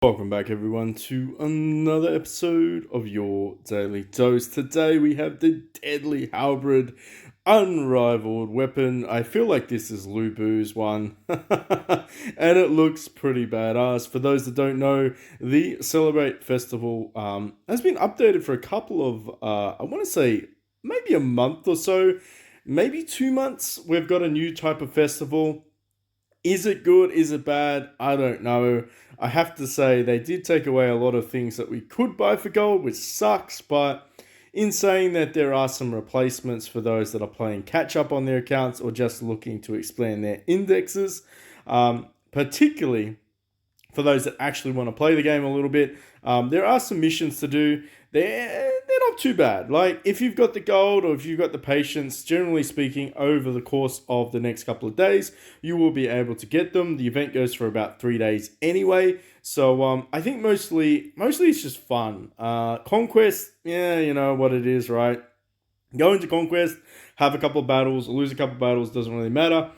Welcome back, everyone, to another episode of your Daily Dose. Today we have the deadly Halberd, unrivaled weapon. I feel like this is Lubu's one, and it looks pretty badass. For those that don't know, the Celebrate Festival has been updated for a couple of, I want to say, maybe a month or so, maybe 2 months. We've got a new type of festival. Is it good? Is it bad? I don't know. I have to say they did take away a lot of things that we could buy for gold, which sucks, but in saying that, there are some replacements for those that are playing catch up on their accounts or just looking to expand their indexes, particularly for those that actually want to play the game a little bit. There are some missions to do. They're not too bad. Like, if you've got the gold or if you've got the patience, generally speaking, over the course of the next couple of days, you will be able to get them. The event goes for about 3 days anyway. So I think mostly it's just fun. Conquest, yeah, you know what it is, right? Go into Conquest, have a couple of battles, lose a couple of battles, doesn't really matter.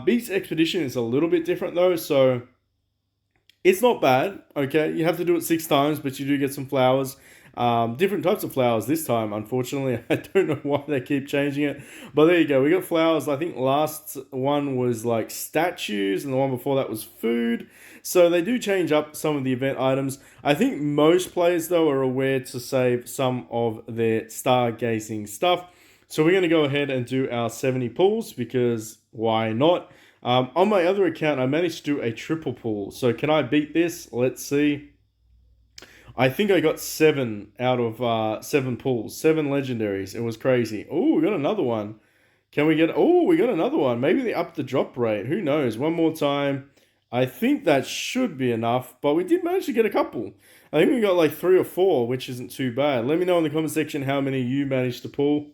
Beast Expedition is a little bit different though, so it's not bad, okay? You have to do it 6 times, but you do get some flowers. Different types of flowers this time, unfortunately. I don't know why they keep changing it. But there you go. We got flowers. I think last one was like statues, and the one before that was food. So they do change up some of the event items. I think most players, though, are aware to save some of their stargazing stuff. So we're going to go ahead and do our 70 pulls, because why not? On my other account, I managed to do a triple pull. So can I beat this? Let's see. I think I got 7 out of 7 pulls, 7 legendaries. It was crazy. Oh, we got another one. Can we get... Oh, we got another one. Maybe they upped the drop rate. Who knows? One more time. I think that should be enough, but we did manage to get a couple. I think we got like 3 or 4, which isn't too bad. Let me know in the comment section how many you managed to pull.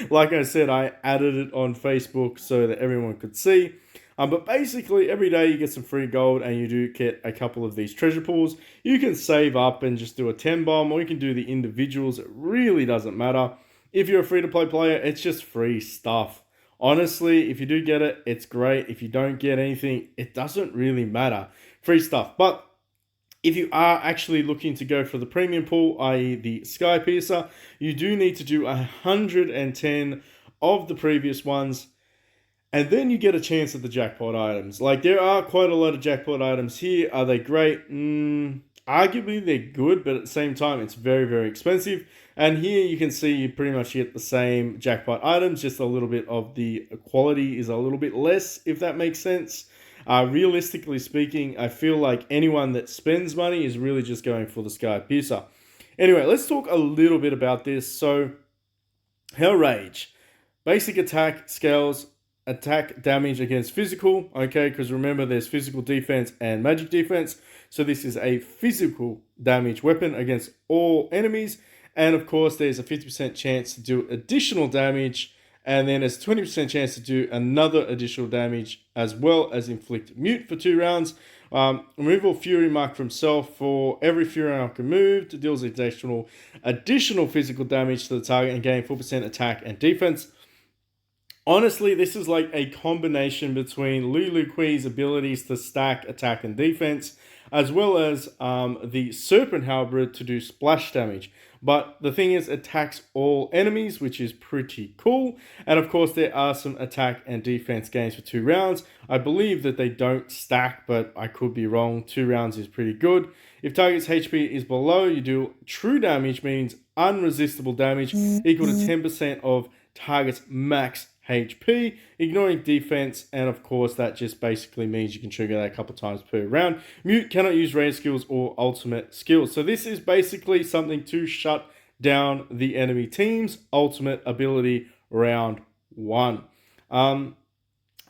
Like I said, I added it on Facebook so that everyone could see. But basically, every day you get some free gold and you do get a couple of these treasure pools. You can save up and just do a 10 bomb, or you can do the individuals. It really doesn't matter. If you're a free-to-play player, it's just free stuff. Honestly, if you do get it, it's great. If you don't get anything, it doesn't really matter. Free stuff. But if you are actually looking to go for the premium pool, i.e. the Sky Piercer, you do need to do 110 of the previous ones. And then you get a chance at the jackpot items. Like, there are quite a lot of jackpot items here. Are they great? Arguably, they're good, but at the same time, it's very, very expensive. And here you can see you pretty much get the same jackpot items, just a little bit of the quality is a little bit less, if that makes sense. Realistically speaking, I feel like anyone that spends money is really just going for the Sky Piercer. Anyway, let's talk a little bit about this. So, Hell Rage. Basic attack, scales, attack damage against physical, okay, because remember there's physical defense and magic defense, so this is a physical damage weapon against all enemies, and of course there's a 50% chance to do additional damage, and then there's a 20% chance to do another additional damage, as well as inflict mute for 2 rounds. Removal Fury Mark from self. For every Fury Mark removed, deals additional physical damage to the target and gain 4% attack and defense. Honestly, this is like a combination between Lulu Kui's abilities to stack attack and defense, as well as the Serpent Halberd to do splash damage. But the thing is, it attacks all enemies, which is pretty cool. And of course, there are some attack and defense gains for 2 rounds. I believe that they don't stack, but I could be wrong. 2 rounds is pretty good. If target's HP is below, you do true damage, means unresistible damage, equal to 10% of target's max HP, ignoring defense, and of course that just basically means you can trigger that a couple times per round. Mute cannot use range skills or ultimate skills. So this is basically something to shut down the enemy team's ultimate ability round 1.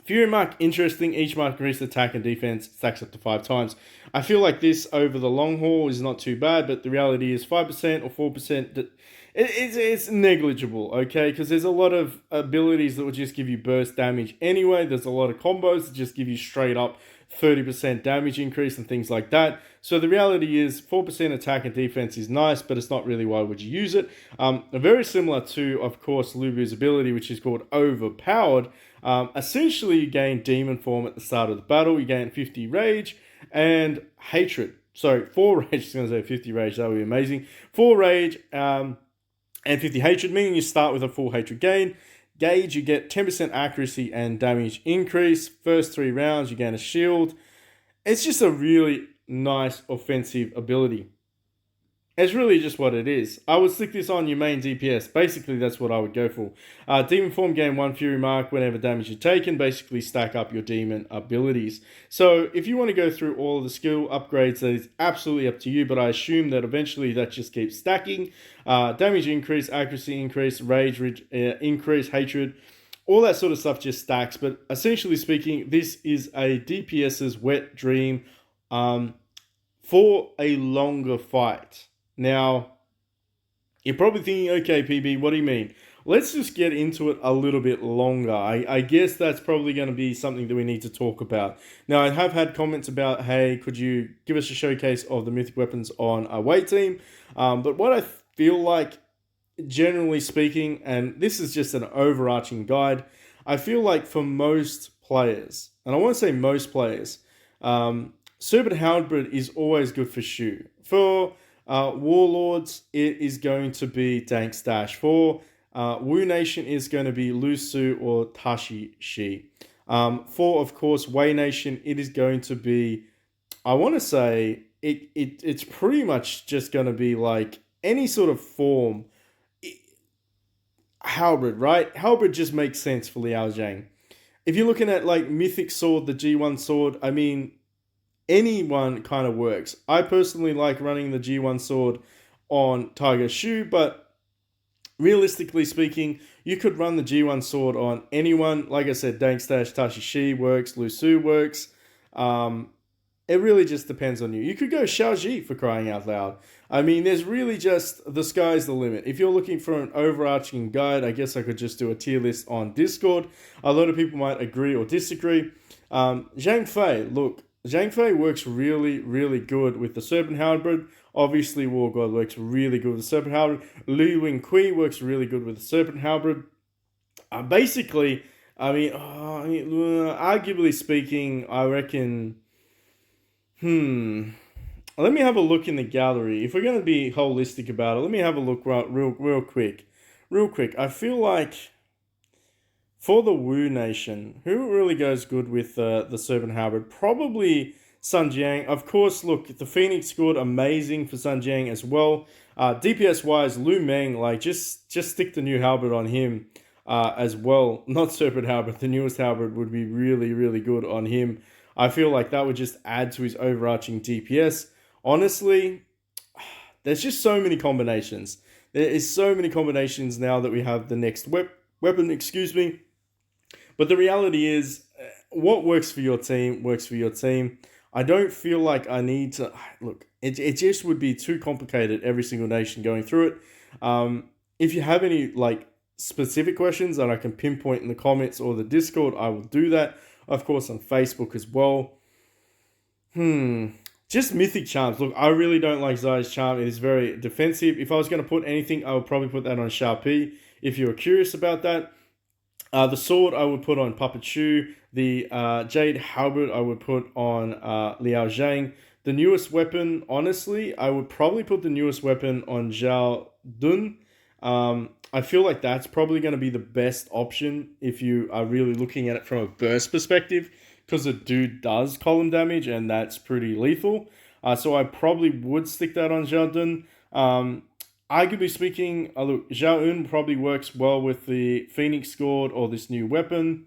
Fury Mark, interesting. Each mark increases attack and defense, stacks up to 5 times. I feel like this over the long haul is not too bad, but the reality is 5% or 4%, it's negligible, okay? Because there's a lot of abilities that will just give you burst damage anyway. There's a lot of combos that just give you straight up 30% damage increase and things like that. So the reality is 4% attack and defense is nice, but it's not really why would you use it. Very similar to, of course, Lubu's ability, which is called Overpowered. Essentially, you gain Demon Form at the start of the battle. You gain 50 Rage and Hatred. sorry, 4 rage, I was going to say 50 rage, that would be amazing. 4 rage and 50 hatred, meaning you start with a full hatred gauge, you get 10% accuracy and damage increase. First 3 rounds, you gain a shield. It's just a really nice offensive ability. It's really just what it is. I would stick this on your main DPS. Basically, that's what I would go for. Demon Form, gain 1 Fury Mark whenever damage is taken. Basically, stack up your demon abilities. So, if you want to go through all of the skill upgrades, that is absolutely up to you. But I assume that eventually that just keeps stacking. Damage increase, accuracy increase, rage increase, hatred. All that sort of stuff just stacks. But essentially speaking, this is a DPS's wet dream for a longer fight. Now, you're probably thinking, okay, PB, what do you mean? Let's just get into it a little bit longer. I guess that's probably going to be something that we need to talk about. Now, I have had comments about, hey, could you give us a showcase of the mythic weapons on a weight team? But what I feel like, generally speaking, and this is just an overarching guide, I feel like for most players, and I want to say most players, Serpent Halberd is always good for Shu. For Warlords, it is going to be Dank Stash. For Wu Nation is going to be Lusu or Tashi Shi. For, of course, Wei Nation, it is going to be, I want to say, it's pretty much just going to be like any sort of form. Halberd, right? Halberd just makes sense for Liao Zhang. If you're looking at like Mythic Sword, the G1 sword, I mean, anyone kind of works. I personally like running the G1 sword on Tiger Shu, but realistically speaking, you could run the G1 sword on anyone. Like I said, Dank Stash, Tashi Shi works, Lu Su works. It really just depends on you. You could go Xiaoji for crying out loud. I mean, there's really just, the sky's the limit. If you're looking for an overarching guide, I guess I could just do a tier list on Discord. A lot of people might agree or disagree. Zhang Fei, look, Zhang Fei works really, really good with the Serpent Halberd. Obviously, War God works really good with the Serpent Halberd. Liu Wing Kui works really good with the Serpent Halberd. Basically, arguably speaking, I reckon... Let me have a look in the gallery. If we're going to be holistic about it, let me have a look real quick. Real quick. I feel like for the Wu Nation, who really goes good with the Serpent Halberd? Probably Sun Jiang. Of course, look, the Phoenix scored amazing for Sun Jiang as well. DPS-wise, Lu Meng, like, just stick the new Halberd on him as well. Not Serpent Halberd. The newest Halberd would be really, really good on him. I feel like that would just add to his overarching DPS. Honestly, there's just so many combinations. There is so many combinations now that we have the next weapon, But the reality is, what works for your team works for your team. I don't feel like I need to... Look, it just would be too complicated, every single nation going through it. If you have any like specific questions that I can pinpoint in the comments or the Discord, I will do that. Of course, on Facebook as well. Just Mythic Charms. Look, I really don't like Zai's Charm. It is very defensive. If I was going to put anything, I would probably put that on Sharpie. If you were curious about that. The sword, I would put on Puppet Shu. The Jade Halberd, I would put on Liao Zhang. The newest weapon, honestly, I would probably put the newest weapon on Zhao Dun. I feel like that's probably going to be the best option if you are really looking at it from a burst perspective, because the dude does column damage and that's pretty lethal. So I probably would stick that on Zhao Dun. Arguably speaking, look, Zhao Yun probably works well with the Phoenix Sword or this new weapon.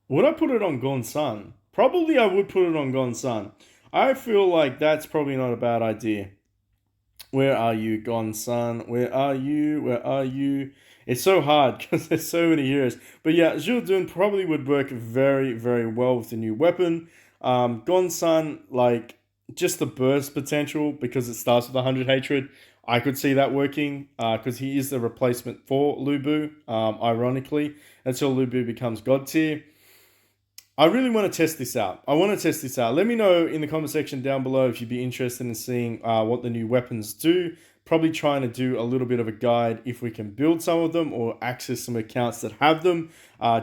Would I put it on Gon Sun? Probably I would put it on Gon Sun. I feel like that's probably not a bad idea. Where are you, Gon Sun? Where are you? Where are you? It's so hard because there's so many heroes. But yeah, Zhao Dun probably would work very, very well with the new weapon. Gon Sun, like, just the burst potential because it starts with 100 hatred. I could see that working because he is the replacement for Lu Bu, ironically, until Lu Bu becomes God tier. I really want to test this out. Let me know in the comment section down below if you'd be interested in seeing what the new weapons do. Probably trying to do a little bit of a guide if we can build some of them or access some accounts that have them,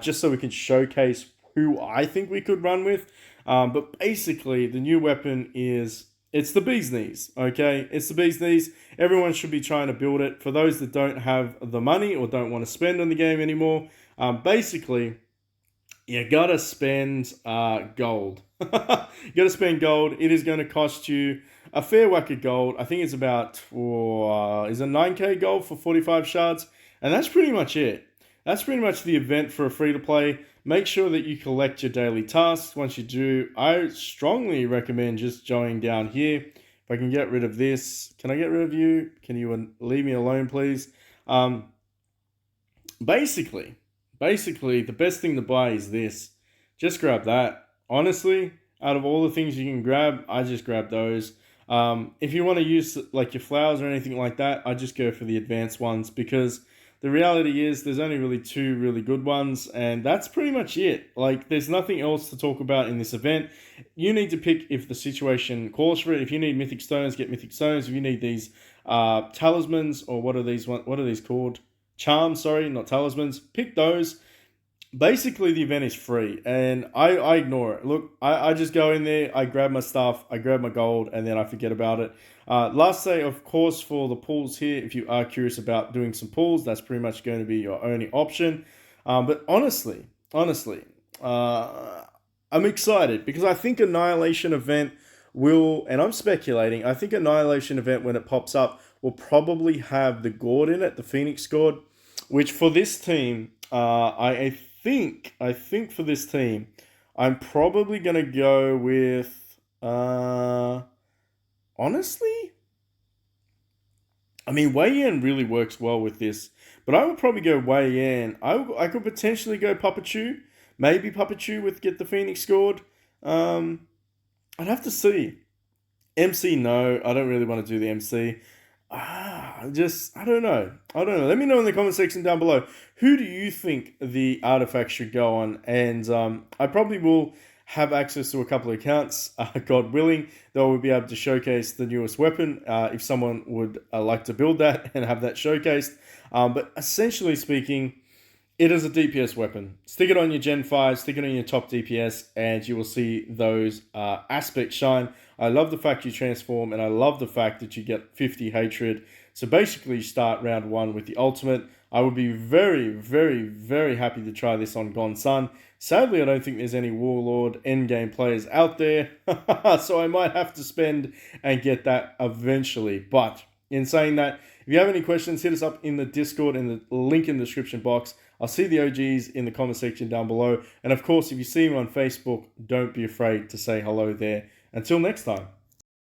just so we can showcase who I think we could run with. But basically, the new weapon is it's the bee's knees. Okay, it's the bee's knees. Everyone should be trying to build it. For those that don't have the money or don't want to spend on the game anymore, basically you gotta spend gold. You gotta spend gold. It is going to cost you a fair whack of gold. I think it's about is it 9k gold for 45 shards, and that's pretty much it. That's pretty much the event for a free to play. Make sure that you collect your daily tasks. Once you do, I strongly recommend just going down here. If I can get rid of this, can I get rid of you? Can you leave me alone, please? Basically, the best thing to buy is this. Just grab that. Honestly, out of all the things you can grab, I just grab those. If you want to use like your flowers or anything like that, I just go for the advanced ones, because the reality is there's only really two really good ones, and that's pretty much it. Like, there's nothing else to talk about in this event. You need to pick if the situation calls for it. If you need mythic stones, get mythic stones. If you need these talismans, or what are these called? Charms, sorry, not talismans. Pick those. Basically, the event is free, and I ignore it. Look, I just go in there, I grab my stuff, I grab my gold, and then I forget about it. Last day, of course, for the pools here, if you are curious about doing some pools, that's pretty much going to be your only option. But honestly, I'm excited, because I think Annihilation event will, and I'm speculating, I think Annihilation event, when it pops up, will probably have the gourd in it, the Phoenix gourd, which for this team, I think for this team, I'm probably gonna go with honestly, I mean, Wei Yan really works well with this, but I would probably go Wei Yan. I could potentially go Papachu, maybe Papachu with get the Phoenix scored. I'd have to see. MC, no, I don't really want to do the MC. I don't know. Let me know in the comment section down below. Who do you think the artifact should go on? And I probably will have access to a couple of accounts, God willing, that will be able to showcase the newest weapon if someone would like to build that and have that showcased. But essentially speaking, it is a DPS weapon. Stick it on your Gen 5, stick it on your top DPS, and you will see those aspects shine. I love the fact you transform, and I love the fact that you get 50 hatred. So basically, you start round 1 with the ultimate. I would be very, very, very happy to try this on Gonsun. Sadly, I don't think there's any Warlord endgame players out there, so I might have to spend and get that eventually. But in saying that, if you have any questions, hit us up in the Discord and the link in the description box. I'll see the OGs in the comment section down below. And of course, if you see me on Facebook, don't be afraid to say hello there. Until next time.